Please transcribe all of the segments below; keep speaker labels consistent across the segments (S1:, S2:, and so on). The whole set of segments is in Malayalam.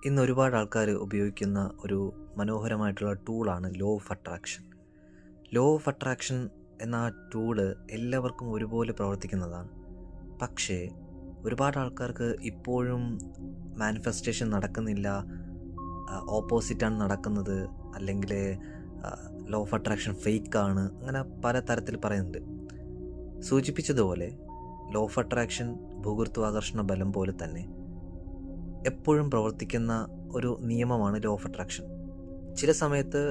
S1: ഇന്ന് ഒരുപാട് ആൾക്കാർ ഉപയോഗിക്കുന്ന ഒരു മനോഹരമായിട്ടുള്ള ടൂളാണ് law of attraction. Law of attraction എന്ന ആ ടൂള് എല്ലാവർക്കും ഒരുപോലെ പ്രവർത്തിക്കുന്നതാണ്. പക്ഷേ ഒരുപാട് ആൾക്കാർക്ക് ഇപ്പോഴും മാനിഫെസ്റ്റേഷൻ നടക്കുന്നില്ല, ഓപ്പോസിറ്റാണ് നടക്കുന്നത്, അല്ലെങ്കിൽ ലോ ഓഫ് അട്രാക്ഷൻ ഫേക്കാണ്, അങ്ങനെ പല തരത്തിൽ പറയുന്നുണ്ട്. സൂചിപ്പിച്ചതുപോലെ ലോ ഓഫ് അട്രാക്ഷൻ ഭൂഗുരുത്വാകർഷണ ബലം പോലെ തന്നെ എപ്പോഴും പ്രവർത്തിക്കുന്ന ഒരു നിയമമാണ് ലോ ഓഫ് അട്രാക്ഷൻ. ചില സമയത്ത്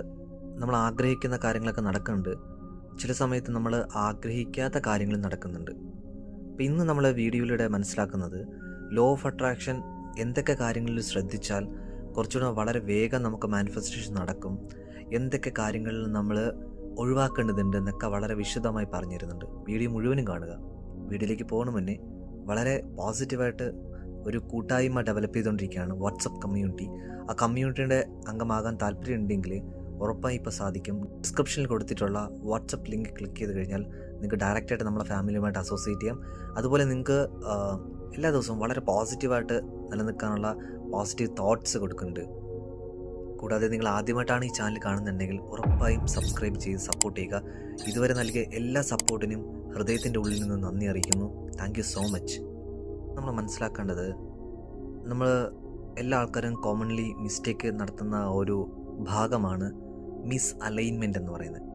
S1: നമ്മൾ ആഗ്രഹിക്കുന്ന കാര്യങ്ങളൊക്കെ നടക്കുന്നുണ്ട്, ചില സമയത്ത് നമ്മൾ ആഗ്രഹിക്കാത്ത കാര്യങ്ങൾ നടക്കുന്നുണ്ട്. അപ്പം ഇന്ന് നമ്മൾ വീഡിയോയിലൂടെ മനസ്സിലാക്കുന്നത് ലോ ഓഫ് അട്രാക്ഷൻ എന്തൊക്കെ കാര്യങ്ങളിൽ ശ്രദ്ധിച്ചാൽ കുറച്ചുകൂടെ വളരെ വേഗം നമുക്ക് മാനിഫെസ്റ്റേഷൻ നടക്കും, എന്തൊക്കെ കാര്യങ്ങളിൽ നമ്മൾ ഒഴിവാക്കേണ്ടതുണ്ട് എന്നൊക്കെ വളരെ വിശദമായി പറഞ്ഞിരുന്നുണ്ട്. വീഡിയോ മുഴുവനും കാണുക. വീഡിയോയിലേക്ക് പോകുന്ന മുന്നേ വളരെ പോസിറ്റീവായിട്ട് ഒരു കൂട്ടായ്മ ഡെവലപ്പ് ചെയ്തുകൊണ്ടിരിക്കുകയാണ്, വാട്സപ്പ് കമ്മ്യൂണിറ്റി. ആ കമ്മ്യൂണിറ്റിയുടെ അംഗമാകാൻ താല്പര്യമുണ്ടെങ്കിൽ ഉറപ്പായി ഇപ്പോൾ സാധിക്കും. ഡിസ്ക്രിപ്ഷനിൽ കൊടുത്തിട്ടുള്ള വാട്സപ്പ് ലിങ്ക് ക്ലിക്ക് ചെയ്ത് കഴിഞ്ഞാൽ നിങ്ങൾക്ക് ഡയറക്റ്റായിട്ട് നമ്മളെ ഫാമിലിയുമായിട്ട് അസോസിയേറ്റ് ചെയ്യാം. അതുപോലെ നിങ്ങൾക്ക് എല്ലാ ദിവസവും വളരെ പോസിറ്റീവായിട്ട് നിലനിൽക്കാനുള്ള പോസിറ്റീവ് തോട്ട്സ് കൊടുക്കുന്നുണ്ട്. കൂടാതെ നിങ്ങൾ ആദ്യമായിട്ടാണ് ഈ ചാനൽ കാണുന്നുണ്ടെങ്കിൽ ഉറപ്പായും സബ്സ്ക്രൈബ് ചെയ്ത് സപ്പോർട്ട് ചെയ്യുക. ഇതുവരെ നൽകിയ എല്ലാ സപ്പോർട്ടിനും ഹൃദയത്തിൻ്റെ ഉള്ളിൽ നിന്ന് നന്ദി അറിയിക്കുന്നു. Thank you so much. നമ്മൾ മനസ്സിലാക്കേണ്ടത്, നമ്മൾ എല്ലാ ആൾക്കാരും കോമൺലി മിസ്റ്റേക്ക് നടത്തുന്ന ഒരു ഭാഗമാണ് മിസ് അലൈൻമെൻറ്റ് എന്ന് പറയുന്നത്.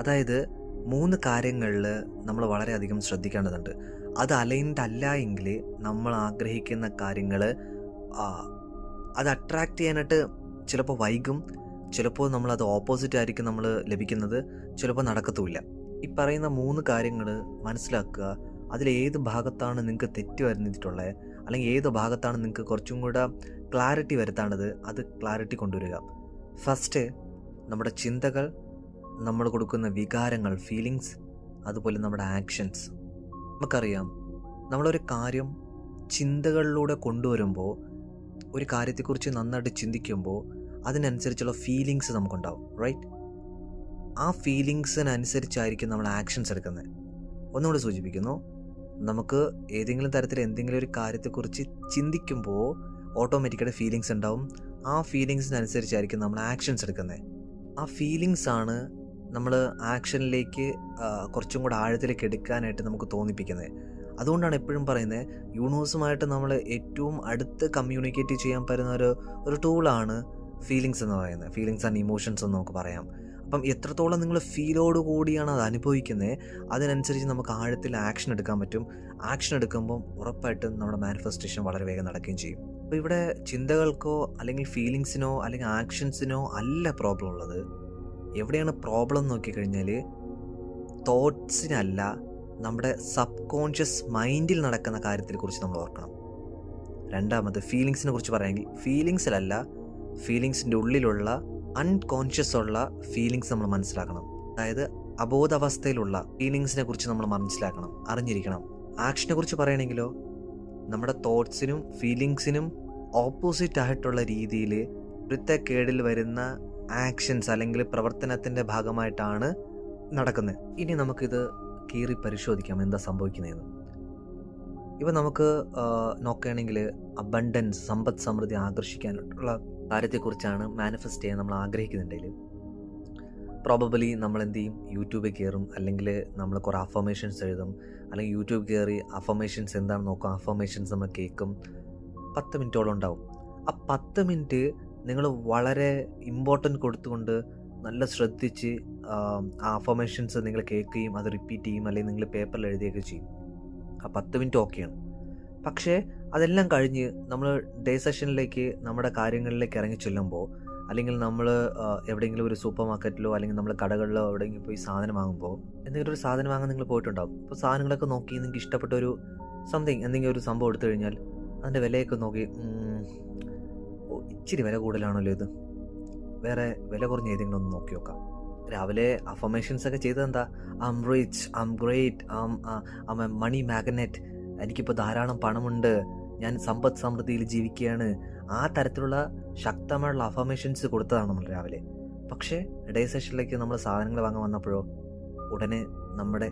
S1: അതായത് 3 കാര്യങ്ങളിൽ നമ്മൾ വളരെയധികം ശ്രദ്ധിക്കേണ്ടതുണ്ട്. അത് അലൈൻഡ് അല്ല എങ്കിൽ നമ്മൾ ആഗ്രഹിക്കുന്ന കാര്യങ്ങൾ അത് അട്രാക്റ്റ് ചെയ്യാനായിട്ട് ചിലപ്പോൾ വൈകും, ചിലപ്പോൾ നമ്മളത് ഓപ്പോസിറ്റ് ആയിരിക്കും നമ്മൾ ലഭിക്കുന്നത്, ചിലപ്പോൾ നടക്കത്തുമില്ല. ഈ പറയുന്ന 3 കാര്യങ്ങൾ മനസ്സിലാക്കുക. അതിലേത് ഭാഗത്താണ് നിങ്ങൾക്ക് തെറ്റ് വരുന്നിട്ടുള്ളത്, അല്ലെങ്കിൽ ഏത് ഭാഗത്താണ് നിങ്ങൾക്ക് കുറച്ചും കൂടെ ക്ലാരിറ്റി വരുത്തേണ്ടത്, അത് ക്ലാരിറ്റി കൊണ്ടുവരിക. ഫസ്റ്റ്, നമ്മുടെ ചിന്തകൾ, നമ്മൾ കൊടുക്കുന്ന വികാരങ്ങൾ, ഫീലിങ്സ്, അതുപോലെ നമ്മുടെ ആക്ഷൻസ്. നമുക്കറിയാം, നമ്മളൊരു കാര്യം ചിന്തകളിലൂടെ കൊണ്ടുവരുമ്പോൾ, ഒരു കാര്യത്തെക്കുറിച്ച് നന്നായിട്ട് ചിന്തിക്കുമ്പോൾ അതിനനുസരിച്ചുള്ള ഫീലിങ്സ് നമുക്കുണ്ടാവും, റൈറ്റ്? ആ ഫീലിങ്സിനനുസരിച്ചായിരിക്കും നമ്മൾ ആക്ഷൻസ് എടുക്കുന്നത്. ഒന്നുകൂടി സൂചിപ്പിക്കുന്നു, നമുക്ക് ഏതെങ്കിലും തരത്തിൽ എന്തെങ്കിലും ഒരു കാര്യത്തെക്കുറിച്ച് ചിന്തിക്കുമ്പോൾ ഓട്ടോമാറ്റിക്കായിട്ട് ഫീലിങ്സ് ഉണ്ടാവും. ആ ഫീലിങ്സിനനുസരിച്ചായിരിക്കും നമ്മൾ ആക്ഷൻസ് എടുക്കുന്നത്. ആ ഫീലിങ്സ് ആണ് നമ്മൾ ആക്ഷനിലേക്ക് കുറച്ചും കൂടെ ആഴത്തിലേക്ക് എടുക്കാനായിട്ട് നമുക്ക് തോന്നിപ്പിക്കുന്നത്. അതുകൊണ്ടാണ് എപ്പോഴും പറയുന്നത്, യൂണിവേഴ്സുമായിട്ട് നമ്മൾ ഏറ്റവും അടുത്ത് കമ്മ്യൂണിക്കേറ്റ് ചെയ്യാൻ പറ്റുന്ന ഒരു ടൂളാണ് ഫീലിങ്സ് എന്ന് പറയുന്നത്. ഫീലിങ്സ് ആൻഡ് ഇമോഷൻസ് എന്ന് നമുക്ക് പറയാം. അപ്പം എത്രത്തോളം നിങ്ങൾ ഫീലോട് കൂടിയാണ് അത് അനുഭവിക്കുന്നത്, അതിനനുസരിച്ച് നമുക്ക് ആഴത്തിൽ ആക്ഷൻ എടുക്കാൻ പറ്റും. ആക്ഷൻ എടുക്കുമ്പം ഉറപ്പായിട്ടും നമ്മുടെ മാനിഫെസ്റ്റേഷൻ വളരെ വേഗം നടക്കുകയും ചെയ്യും. അപ്പോൾ ഇവിടെ ചിന്തകൾക്കോ അല്ലെങ്കിൽ ഫീലിങ്സിനോ അല്ലെങ്കിൽ ആക്ഷൻസിനോ അല്ല പ്രോബ്ലം ഉള്ളത്. എവിടെയാണ് പ്രോബ്ലം എന്ന് നോക്കിക്കഴിഞ്ഞാൽ തോട്ട്സിനല്ല, നമ്മുടെ സബ് കോൺഷ്യസ് മൈൻഡിൽ നടക്കുന്ന കാര്യത്തെക്കുറിച്ച് നമ്മൾ ഓർക്കണം. രണ്ടാമത് ഫീലിങ്സിനെ കുറിച്ച് പറയുമെങ്കിൽ ഫീലിങ്സിലല്ല, ഫീലിങ്സിൻ്റെ ഉള്ളിലുള്ള അൺകോൺഷ്യസ് ഉള്ള ഫീലിങ്സ് നമ്മൾ മനസ്സിലാക്കണം. അതായത് അബോധാവസ്ഥയിലുള്ള ഫീലിങ്സിനെ കുറിച്ച് നമ്മൾ മനസ്സിലാക്കണം, അറിഞ്ഞിരിക്കണം. ആക്ഷനെ കുറിച്ച് പറയണമെങ്കിലോ നമ്മുടെ തോട്ട്സിനും ഫീലിങ്സിനും ഓപ്പോസിറ്റ് ആയിട്ടുള്ള രീതിയിൽ വൃത്തക്കേടിൽ വരുന്ന ആക്ഷൻസ് അല്ലെങ്കിൽ പ്രവർത്തനത്തിൻ്റെ ഭാഗമായിട്ടാണ് നടക്കുന്നത്. ഇനി നമുക്കിത് കീറി പരിശോധിക്കാം എന്താ സംഭവിക്കുന്നതെന്ന്. ഇപ്പം നമുക്ക് നോക്കുകയാണെങ്കിൽ അബണ്ടൻസ്, സമ്പദ് സമൃദ്ധി ആകർഷിക്കാനുള്ള കാര്യത്തെക്കുറിച്ചാണ് മാനിഫെസ്റ്റ് ചെയ്യാൻ നമ്മൾ ആഗ്രഹിക്കുന്നുണ്ടെങ്കിൽ പ്രോബബലി നമ്മൾ എന്ത് ചെയ്യും, യൂട്യൂബിൽ കയറും, അല്ലെങ്കിൽ നമ്മൾ കുറേ അഫർമേഷൻസ് എഴുതും, അല്ലെങ്കിൽ യൂട്യൂബ് കയറി അഫർമേഷൻസ് എന്താണെന്ന് നോക്കും, അഫർമേഷൻസ് നമ്മൾ കേൾക്കും. 10 മിനിറ്റോളം ഉണ്ടാവും. ആ 10 മിനിറ്റ് നിങ്ങൾ വളരെ ഇമ്പോർട്ടൻറ്റ് കൊടുത്തുകൊണ്ട് നല്ല ശ്രദ്ധിച്ച് ആ അഫർമേഷൻസ് നിങ്ങൾ കേൾക്കുകയും അത് റിപ്പീറ്റ് ചെയ്യും, അല്ലെങ്കിൽ നിങ്ങൾ പേപ്പറിൽ എഴുതുകയൊക്കെ ചെയ്യും. ആ 10 മിനിറ്റ് ഓക്കെയാണ്. പക്ഷേ അതെല്ലാം കഴിഞ്ഞ് നമ്മൾ ഡേ സെഷനിലേക്ക്, നമ്മുടെ കാര്യങ്ങളിലേക്ക് ഇറങ്ങി ചെല്ലുമ്പോൾ, അല്ലെങ്കിൽ നമ്മൾ എവിടെയെങ്കിലും ഒരു സൂപ്പർ മാർക്കറ്റിലോ അല്ലെങ്കിൽ നമ്മൾ കടകളിലോ എവിടെയെങ്കിലും പോയി സാധനം വാങ്ങുമ്പോൾ, എന്തെങ്കിലും ഒരു സാധനം വാങ്ങാൻ നിങ്ങൾ പോയിട്ടുണ്ടാവും. അപ്പോൾ സാധനങ്ങളൊക്കെ നോക്കി നിങ്ങൾക്ക് ഇഷ്ടപ്പെട്ട ഒരു എന്തെങ്കിലും ഒരു സംഭവം എടുത്തു കഴിഞ്ഞാൽ അതിൻ്റെ വിലയൊക്കെ നോക്കി, ഇച്ചിരി വില കൂടുതലാണല്ലോ ഇത്, വേറെ വില കുറഞ്ഞ ഏതെങ്കിലും ഒന്ന് നോക്കി നോക്കാം. രാവിലെ അഫർമേഷൻസ് ഒക്കെ ചെയ്തത് എന്താ, I'm rich, I'm great, I'm a money magnet, എനിക്കിപ്പോൾ ധാരാളം പണമുണ്ട്, ഞാൻ സമ്പദ് സമൃദ്ധിയിൽ ജീവിക്കുകയാണ്. ആ തരത്തിലുള്ള ശക്തമായുള്ള അഫർമേഷൻസ് കൊടുത്തതാണ് നമ്മൾ രാവിലെ. പക്ഷേ ഡേ സെഷനിലേക്ക് നമ്മൾ സാധനങ്ങൾ വാങ്ങാൻ വന്നപ്പോഴോ ഉടനെ നമ്മുടെ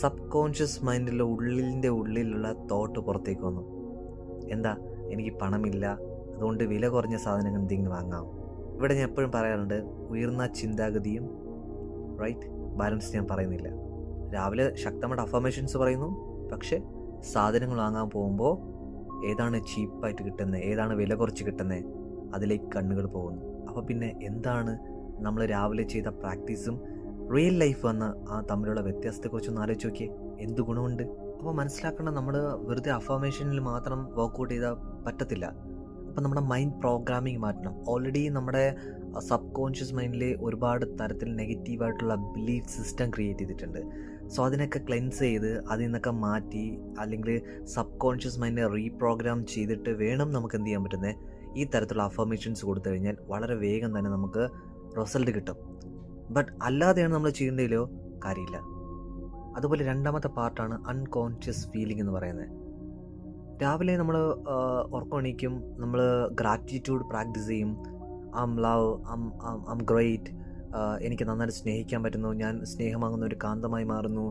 S1: സബ് കോൺഷ്യസ് മൈൻഡിലെ ഉള്ളിലുള്ള തോട്ട് പുറത്തേക്ക് വന്നു. എന്താ, എനിക്ക് പണമില്ല, അതുകൊണ്ട് വില കുറഞ്ഞ സാധനങ്ങൾ എന്തെങ്കിലും വാങ്ങാം. ഇവിടെ ഞാൻ എപ്പോഴും പറയാറുണ്ട്, ഉയർന്ന ചിന്താഗതിയും ബാലൻസ് ഞാൻ പറയുന്നില്ല. രാവിലെ ശക്തമായിട്ട് അഫർമേഷൻസ് പറയുന്നു, പക്ഷെ സാധനങ്ങൾ വാങ്ങാൻ പോകുമ്പോൾ ഏതാണ് ചീപ്പായിട്ട് കിട്ടുന്നത്, ഏതാണ് വില കുറച്ച് കിട്ടുന്നത്, അതിലേക്ക് കണ്ണുകൾ പോകുന്നു. അപ്പോൾ പിന്നെ എന്താണ് നമ്മൾ രാവിലെ ചെയ്ത പ്രാക്ടീസും റിയൽ ലൈഫ് വന്ന ആ തമ്മിലുള്ള വ്യത്യാസത്തെക്കുറിച്ചൊന്ന് ആലോചിച്ച് നോക്കിയേ. എന്ത് ഗുണമുണ്ട്? അപ്പോൾ മനസ്സിലാക്കേണ്ട, നമ്മൾ വെറുതെ അഫർമേഷനിൽ മാത്രം വർക്കൗട്ട് ചെയ്താൽ പറ്റത്തില്ല. അപ്പം നമ്മുടെ മൈൻഡ് പ്രോഗ്രാമിങ് മാറ്റണം. ഓൾറെഡി നമ്മുടെ സബ് കോൺഷ്യസ് മൈൻഡിൽ ഒരുപാട് തരത്തിൽ നെഗറ്റീവായിട്ടുള്ള ബിലീഫ് സിസ്റ്റം ക്രിയേറ്റ് ചെയ്തിട്ടുണ്ട്. സോ അതിനൊക്കെ ക്ലെൻസ് ചെയ്ത് അതിൽ നിന്നൊക്കെ മാറ്റി, അല്ലെങ്കിൽ സബ് കോൺഷ്യസ് മൈൻഡിനെ റീപ്രോഗ്രാം ചെയ്തിട്ട് വേണം നമുക്ക് എന്ത് ചെയ്യാൻ പറ്റുന്നത്, ഈ തരത്തിലുള്ള അഫർമേഷൻസ് കൊടുത്തു കഴിഞ്ഞാൽ വളരെ വേഗം തന്നെ നമുക്ക് റിസൾട്ട് കിട്ടും. ബട്ട് അല്ലാതെയാണ് നമ്മൾ ചെയ്യേണ്ടതിലോ കാര്യമില്ല. അതുപോലെ രണ്ടാമത്തെ പാർട്ടാണ് അൺകോൺഷ്യസ് ഫീലിംഗ് എന്ന് പറയുന്നത്. രാവിലെ നമ്മൾ ഉറക്കമണിക്കും, നമ്മൾ ഗ്രാറ്റിറ്റ്യൂഡ് പ്രാക്ടീസ് ചെയ്യും. ഐം ലവ്, ഐം ഗ്രേറ്റ്, എനിക്ക് നന്നായിട്ട് സ്നേഹിക്കാൻ പറ്റുന്നു, ഞാൻ സ്നേഹമാകുന്ന ഒരു കാന്തമായി മാറുന്നു,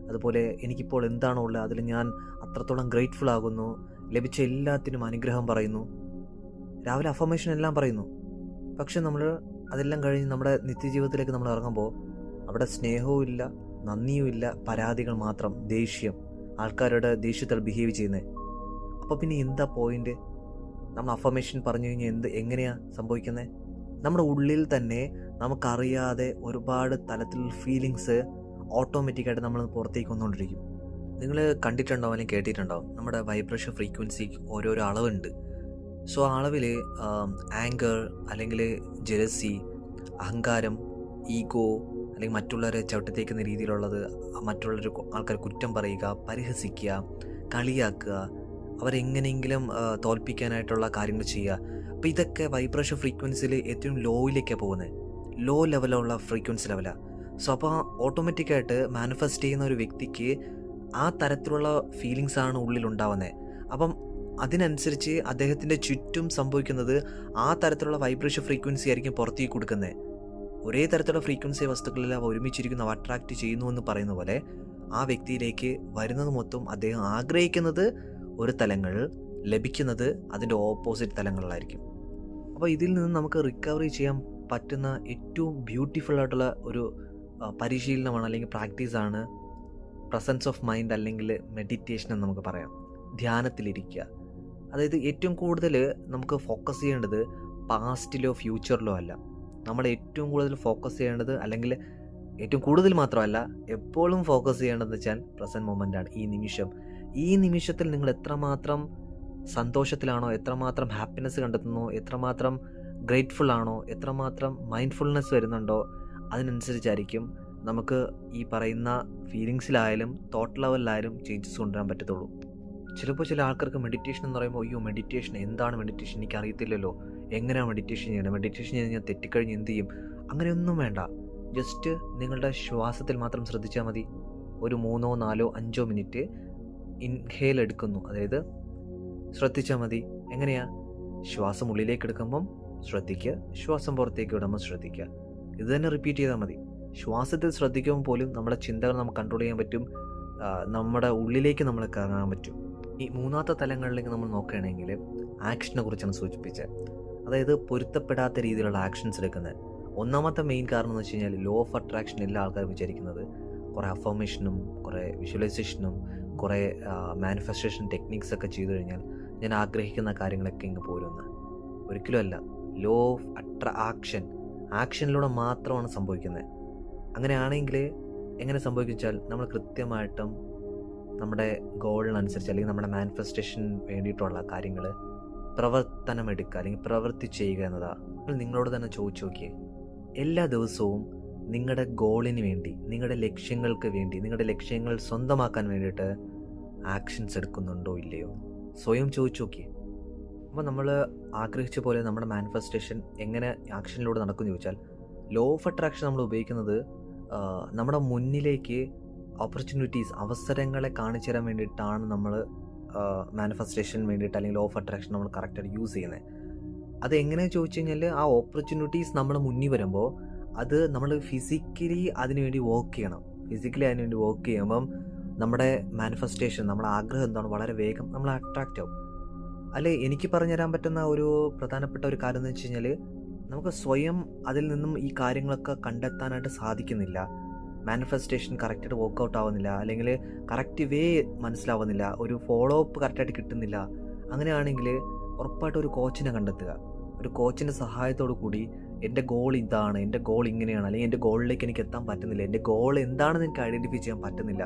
S1: അതുപോലെ എനിക്കിപ്പോൾ എന്താണോ ഉള്ളത് അതിൽ ഞാൻ അത്രത്തോളം ഗ്രേറ്റ്ഫുൾ ആകുന്നു, ലഭിച്ച എല്ലാത്തിനും അനുഗ്രഹം പറയുന്നു. രാവിലെ അഫർമേഷൻ എല്ലാം പറയുന്നു. പക്ഷെ നമ്മൾ അതെല്ലാം കഴിഞ്ഞ് നമ്മുടെ നിത്യജീവിതത്തിലേക്ക് നമ്മൾ ഇറങ്ങുമ്പോൾ അവിടെ സ്നേഹവും ഇല്ല, നന്ദിയും ഇല്ല, പരാതികൾ മാത്രം, ദേഷ്യം, ആൾക്കാരുടെ ദേഷ്യത്തിൽ ബിഹേവ് ചെയ്യുന്നത്. അപ്പോൾ പിന്നെ എന്താ പോയിന്റ്? നമ്മൾ അഫർമേഷൻ പറഞ്ഞു കഴിഞ്ഞാൽ എങ്ങനെയാണ് സംഭവിക്കുന്നത്? നമ്മുടെ ഉള്ളിൽ തന്നെ നമുക്കറിയാതെ ഒരുപാട് തലത്തിലുള്ള ഫീലിങ്സ് ഓട്ടോമാറ്റിക്കായിട്ട് നമ്മൾ പുറത്തേക്ക് വന്നുകൊണ്ടിരിക്കും. നിങ്ങൾ കണ്ടിട്ടുണ്ടാവും അല്ലെങ്കിൽ കേട്ടിട്ടുണ്ടാവും, നമ്മുടെ വൈബ്രേഷൻ ഫ്രീക്വൻസിക്ക് ഓരോരോ അളവുണ്ട്. സോ ആ അളവിൽ ആങ്കർ അല്ലെങ്കിൽ ജലസി, അഹങ്കാരം, ഈഗോ, അല്ലെങ്കിൽ മറ്റുള്ളവരെ ചവിട്ടിത്തേക്കുന്ന രീതിയിലുള്ളത്, മറ്റുള്ളവർ ആൾക്കാർ കുറ്റം പറയുക, പരിഹസിക്കുക, കളിയാക്കുക, അവരെങ്ങനെയെങ്കിലും തോൽപ്പിക്കാനായിട്ടുള്ള കാര്യങ്ങൾ ചെയ്യുക. അപ്പോൾ ഇതൊക്കെ വൈബ്രേഷൻ ഫ്രീക്വൻസിയിൽ ഏറ്റവും ലോയിലേക്കാണ് പോകുന്നത്. ലോ ലെവലുള്ള ഫ്രീക്വൻസി ലെവലാണ്. സോ അപ്പോൾ ഓട്ടോമാറ്റിക്കായിട്ട് മാനിഫെസ്റ്റ് ചെയ്യുന്ന ഒരു വ്യക്തിക്ക് ആ തരത്തിലുള്ള ഫീലിങ്സാണ് ഉള്ളിലുണ്ടാവുന്നത്. അപ്പം അതിനനുസരിച്ച് അദ്ദേഹത്തിൻ്റെ ചുറ്റും സംഭവിക്കുന്നത് ആ തരത്തിലുള്ള വൈബ്രേഷൻ ഫ്രീക്വൻസി ആയിരിക്കും പുറത്തേക്ക് കൊടുക്കുന്നത്. ഒരേ തരത്തിലുള്ള ഫ്രീക്വൻസി വസ്തുക്കളെല്ലാം ഒരുമിച്ചിരിക്കുന്ന അട്രാക്റ്റ് ചെയ്യുന്നു എന്ന് പറയുന്ന പോലെ ആ വ്യക്തിയിലേക്ക് വരുന്നത് മൊത്തം അദ്ദേഹം ആഗ്രഹിക്കുന്നത് ഒരു തലങ്ങൾ, ലഭിക്കുന്നത് അതിൻ്റെ ഓപ്പോസിറ്റ് തലങ്ങളിലായിരിക്കും. അപ്പോൾ ഇതിൽ നിന്ന് നമുക്ക് റിക്കവറി ചെയ്യാൻ പറ്റുന്ന ഏറ്റവും ബ്യൂട്ടിഫുൾ ആയിട്ടുള്ള ഒരു പരിശീലനമാണ് അല്ലെങ്കിൽ പ്രാക്ടീസാണ് പ്രസൻസ് ഓഫ് മൈൻഡ്, അല്ലെങ്കിൽ മെഡിറ്റേഷൻ എന്ന് നമുക്ക് പറയാം. ധ്യാനത്തിലിരിക്കുക. അതായത് ഏറ്റവും കൂടുതൽ നമുക്ക് ഫോക്കസ് ചെയ്യേണ്ടത് പാസ്റ്റിലോ ഫ്യൂച്ചറിലോ അല്ല. നമ്മൾ ഏറ്റവും കൂടുതൽ ഫോക്കസ് ചെയ്യേണ്ടത്, അല്ലെങ്കിൽ ഏറ്റവും കൂടുതൽ മാത്രമല്ല, എപ്പോഴും ഫോക്കസ് ചെയ്യേണ്ടതെന്ന് വെച്ചാൽ പ്രസൻറ്റ് മൊമെൻ്റാണ്. ഈ നിമിഷം. ഈ നിമിഷത്തിൽ നിങ്ങൾ എത്രമാത്രം സന്തോഷത്തിലാണോ, എത്രമാത്രം ഹാപ്പിനെസ് കണ്ടെത്തുന്നോ, എത്രമാത്രം ഗ്രേറ്റ്ഫുൾ ആണോ, എത്രമാത്രം മൈൻഡ്ഫുൾനെസ് വരുന്നുണ്ടോ, അതിനനുസരിച്ചായിരിക്കും നമുക്ക് ഈ പറയുന്ന ഫീലിങ്സിലായാലും തോട്ട് ലെവലിലായാലും ചേഞ്ചസ് കൊണ്ടുവരാൻ പറ്റത്തുള്ളൂ. ചിലപ്പോൾ ചില ആൾക്കാർക്ക് മെഡിറ്റേഷൻ എന്ന് പറയുമ്പോൾ, അയ്യോ മെഡിറ്റേഷൻ, എന്താണ് മെഡിറ്റേഷൻ, എനിക്ക് അറിയത്തില്ലല്ലോ, എങ്ങനെയാണ് മെഡിറ്റേഷൻ ചെയ്യണം, മെഡിറ്റേഷൻ ചെയ്ത് ഞാൻ തെറ്റിക്കഴിഞ്ഞ് എന്ത് ചെയ്യും? അങ്ങനെയൊന്നും വേണ്ട. ജസ്റ്റ് നിങ്ങളുടെ ശ്വാസത്തിൽ മാത്രം ശ്രദ്ധിച്ചാൽ മതി. ഒരു 3, 4, 5 മിനിറ്റ് ഇൻഹേൽ എടുക്കുന്നു, അതായത് ശ്രദ്ധിച്ചാൽ മതി. എങ്ങനെയാ? ശ്വാസം ഉള്ളിലേക്ക് എടുക്കുമ്പം ശ്രദ്ധിക്കുക, ശ്വാസം പുറത്തേക്ക് വിടുമ്പോൾ ശ്രദ്ധിക്കുക. ഇത് തന്നെ റിപ്പീറ്റ് ചെയ്താൽ മതി. ശ്വാസത്തിൽ ശ്രദ്ധിക്കുമ്പോൾ പോലും നമ്മുടെ ചിന്തകൾ നമുക്ക് കൺട്രോൾ ചെയ്യാൻ പറ്റും, നമ്മുടെ ഉള്ളിലേക്ക് നമ്മൾ കറങ്ങാൻ പറ്റും. ഈ മൂന്നാമത്തെ തലങ്ങളിലേക്ക് നമ്മൾ നോക്കുകയാണെങ്കിൽ ആക്ഷനെ കുറിച്ചാണ് സൂചിപ്പിച്ചത്. അതായത് പൊരുത്തപ്പെടാത്ത രീതിയിലുള്ള ആക്ഷൻസ് എടുക്കുന്നത്. ഒന്നാമത്തെ മെയിൻ കാരണം എന്ന് വെച്ച് കഴിഞ്ഞാൽ ലോ ഓഫ് അട്രാക്ഷൻ എല്ലാ ആൾക്കാരും വിചാരിക്കുന്നത് കുറേ അഫർമേഷനും കുറേ വിഷ്വലൈസേഷനും കുറേ മാനിഫെസ്റ്റേഷൻ ടെക്നിക്സ് ഒക്കെ ചെയ്തു കഴിഞ്ഞാൽ ഞാൻ ആഗ്രഹിക്കുന്ന കാര്യങ്ങളൊക്കെ ഇങ്ങ് പോരുമെന്ന്. ഒരിക്കലുമല്ല. ലോ ഓഫ് ആക്ഷനിലൂടെ മാത്രമാണ് സംഭവിക്കുന്നത്. അങ്ങനെയാണെങ്കിൽ എങ്ങനെ സംഭവിച്ചാൽ നമ്മൾ കൃത്യമായിട്ടും നമ്മുടെ ഗോളിനനുസരിച്ച് അല്ലെങ്കിൽ നമ്മുടെ മാനിഫെസ്റ്റേഷൻ വേണ്ടിയിട്ടുള്ള കാര്യങ്ങൾ പ്രവർത്തനമെടുക്കുക അല്ലെങ്കിൽ പ്രവൃത്തി ചെയ്യുക എന്നതാണ്. നിങ്ങളോട് തന്നെ ചോദിച്ചു നോക്കിയേ, എല്ലാ ദിവസവും നിങ്ങളുടെ ഗോളിന് വേണ്ടി, നിങ്ങളുടെ ലക്ഷ്യങ്ങൾക്ക് വേണ്ടി, നിങ്ങളുടെ ലക്ഷ്യങ്ങൾ സ്വന്തമാക്കാൻ വേണ്ടിയിട്ട് ആക്ഷൻസ് എടുക്കുന്നുണ്ടോ ഇല്ലയോ? സ്വയം ചോദിച്ചു നോക്കിയേ. അപ്പോൾ നമ്മൾ ആഗ്രഹിച്ച പോലെ നമ്മുടെ മാനിഫെസ്റ്റേഷൻ എങ്ങനെ ആക്ഷനിലൂടെ നടക്കുമെന്ന് ചോദിച്ചാൽ, ലോ ഓഫ് അട്രാക്ഷൻ നമ്മൾ ഉപയോഗിക്കുന്നത് നമ്മുടെ മുന്നിലേക്ക് ഓപ്പർച്യൂണിറ്റീസ്, അവസരങ്ങളെ കാണിച്ചു തരാൻ വേണ്ടിയിട്ടാണ് നമ്മൾ മാനിഫെസ്റ്റേഷൻ വേണ്ടിയിട്ട് അല്ലെങ്കിൽ ലോ ഓഫ് അട്രാക്ഷൻ നമ്മൾ കറക്റ്റായിട്ട് യൂസ് ചെയ്യുന്നത്. അത് എങ്ങനെയാണെന്ന് ചോദിച്ചു കഴിഞ്ഞാൽ, ആ ഓപ്പർച്യൂണിറ്റീസ് നമ്മൾ മുന്നിൽ വരുമ്പോൾ അത് നമ്മൾ ഫിസിക്കലി അതിനുവേണ്ടി വർക്ക് ചെയ്യണം. ഫിസിക്കലി അതിനുവേണ്ടി വർക്ക് ചെയ്യുമ്പം നമ്മുടെ മാനിഫെസ്റ്റേഷൻ, നമ്മുടെ ആഗ്രഹം എന്താണ്, വളരെ വേഗം നമ്മൾ അട്രാക്റ്റ് ആവും. അല്ലെ, എനിക്ക് പറഞ്ഞുതരാൻ പറ്റുന്ന ഒരു പ്രധാനപ്പെട്ട ഒരു കാര്യം എന്ന് വെച്ച് കഴിഞ്ഞാൽ, നമുക്ക് സ്വയം അതിൽ നിന്നും ഈ കാര്യങ്ങളൊക്കെ കണ്ടെത്താനായിട്ട് സാധിക്കുന്നില്ല. മാനിഫെസ്റ്റേഷൻ കറക്റ്റായിട്ട് വർക്കൗട്ട് ആവുന്നില്ല, അല്ലെങ്കിൽ കറക്റ്റ് വേ മനസ്സിലാവുന്നില്ല, ഒരു ഫോളോ അപ്പ് കറക്റ്റായിട്ട് കിട്ടുന്നില്ല. അങ്ങനെയാണെങ്കിൽ ഉറപ്പായിട്ടും ഒരു കോച്ചിനെ കണ്ടെത്തുക. ഒരു കോച്ചിൻ്റെ സഹായത്തോടു കൂടി എൻ്റെ ഗോൾ ഇതാണ്, എൻ്റെ ഗോൾ ഇങ്ങനെയാണ്, അല്ലെങ്കിൽ എൻ്റെ ഗോളിലേക്ക് എനിക്ക് എത്താൻ പറ്റുന്നില്ല, എൻ്റെ ഗോൾ എന്താണെന്ന് എനിക്ക് ഐഡൻറ്റിഫൈ ചെയ്യാൻ പറ്റുന്നില്ല.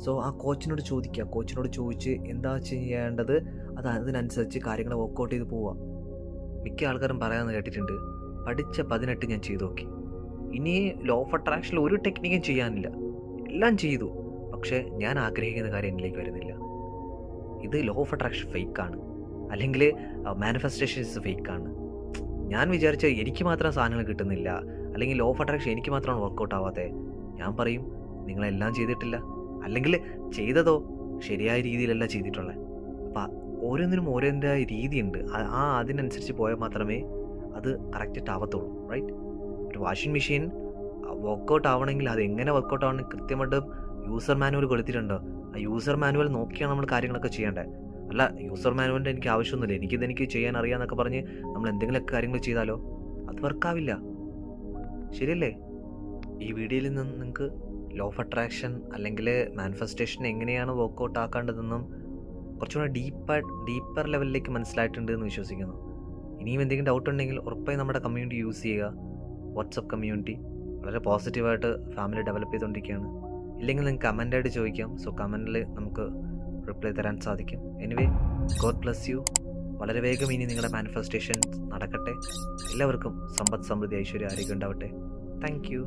S1: സോ ആ കോച്ചിനോട് ചോദിക്കുക. കോച്ചിനോട് ചോദിച്ച് എന്താ ചെയ്യേണ്ടത് അതിനനുസരിച്ച് കാര്യങ്ങൾ വർക്കൗട്ട് ചെയ്ത് പോവുക. മിക്ക ആൾക്കാരും പറയാമെന്ന് കേട്ടിട്ടുണ്ട്, പഠിച്ച 18 ഞാൻ ചെയ്തു നോക്കി, ഇനി ലോ ഓഫ് അട്രാക്ഷനിൽ ഒരു ടെക്നിക്കും ചെയ്യാനില്ല, എല്ലാം ചെയ്തു, പക്ഷേ ഞാൻ ആഗ്രഹിക്കുന്ന കാര്യം എന്നിലേക്ക് വരുന്നില്ല. ഇത് ലോ ഓഫ് അട്രാക്ഷൻ ഫേക്കാണ്, അല്ലെങ്കിൽ മാനിഫെസ്റ്റേഷൻസ് ഫേക്കാണ്. ഞാൻ വിചാരിച്ച എനിക്ക് മാത്രം സാധനങ്ങൾ കിട്ടുന്നില്ല, അല്ലെങ്കിൽ ലോ ഓഫ് അട്രാക്ഷൻ എനിക്ക് മാത്രമാണ് വർക്കൗട്ട് ആവാതെ. ഞാൻ പറയും, നിങ്ങളെല്ലാം ചെയ്തിട്ടില്ല, അല്ലെങ്കിൽ ചെയ്തതോ ശരിയായ രീതിയിലല്ല ചെയ്തിട്ടുള്ളത്. അപ്പം ഓരോന്നിനും ഓരോൻ്റെതായ രീതിയുണ്ട്. അതിനനുസരിച്ച് പോയാൽ മാത്രമേ അത് കറക്റ്റായിട്ട് ആവത്തുള്ളൂ, റൈറ്റ്? ഒരു വാഷിംഗ് മെഷീൻ വർക്കൗട്ട് ആവണമെങ്കിൽ അത് എങ്ങനെ വർക്കൗട്ട് ആവണമെങ്കിൽ കൃത്യമായിട്ട് യൂസർ മാനുവൽ കൊടുത്തിട്ടുണ്ട്. ആ യൂസർ മാനുവൽ നോക്കിയാണ് നമ്മൾ കാര്യങ്ങളൊക്കെ ചെയ്യേണ്ടത്. അല്ല, യൂസർ മാനുവലിൻ്റെ എനിക്ക് ആവശ്യമൊന്നുമില്ല, എനിക്ക് ചെയ്യാൻ അറിയാമെന്നൊക്കെ പറഞ്ഞ് നമ്മൾ എന്തെങ്കിലുമൊക്കെ കാര്യങ്ങൾ ചെയ്താലോ അത് വർക്കാവില്ല. ശരിയല്ലേ? ഈ വീഡിയോയിൽ നിന്ന് നിങ്ങൾക്ക് ലോ ഓഫ് അട്രാക്ഷൻ അല്ലെങ്കിൽ മാനിഫെസ്റ്റേഷൻ എങ്ങനെയാണ് വർക്കൗട്ട് ആക്കേണ്ടതെന്നും കുറച്ചുകൂടെ ഡീപ്പർ ലെവലിലേക്ക് മനസ്സിലായിട്ടുണ്ട് എന്ന് വിശ്വസിക്കുന്നു. ഇനിയും എന്തെങ്കിലും ഡൗട്ട് ഉണ്ടെങ്കിൽ ഉറപ്പായി നമ്മുടെ കമ്മ്യൂണിറ്റി യൂസ് ചെയ്യുക. വാട്സപ്പ് കമ്മ്യൂണിറ്റി വളരെ പോസിറ്റീവായിട്ട് ഫാമിലി ഡെവലപ്പ് ചെയ്തുകൊണ്ടിരിക്കുകയാണ്. ഇല്ലെങ്കിൽ നിങ്ങൾക്ക് കമൻ്റായിട്ട് ചോദിക്കാം. സോ കമൻറ്റിൽ നമുക്ക് റിപ്ലൈ തരാൻ സാധിക്കും. Anyway, God bless you. വളരെ വേഗം ഇനി നിങ്ങളുടെ മാനിഫെസ്റ്റേഷൻ നടക്കട്ടെ. എല്ലാവർക്കും സമ്പത്ത്, സമൃദ്ധി, ഐശ്വര്യം, ആരോഗ്യം ഉണ്ടാവട്ടെ. Thank you.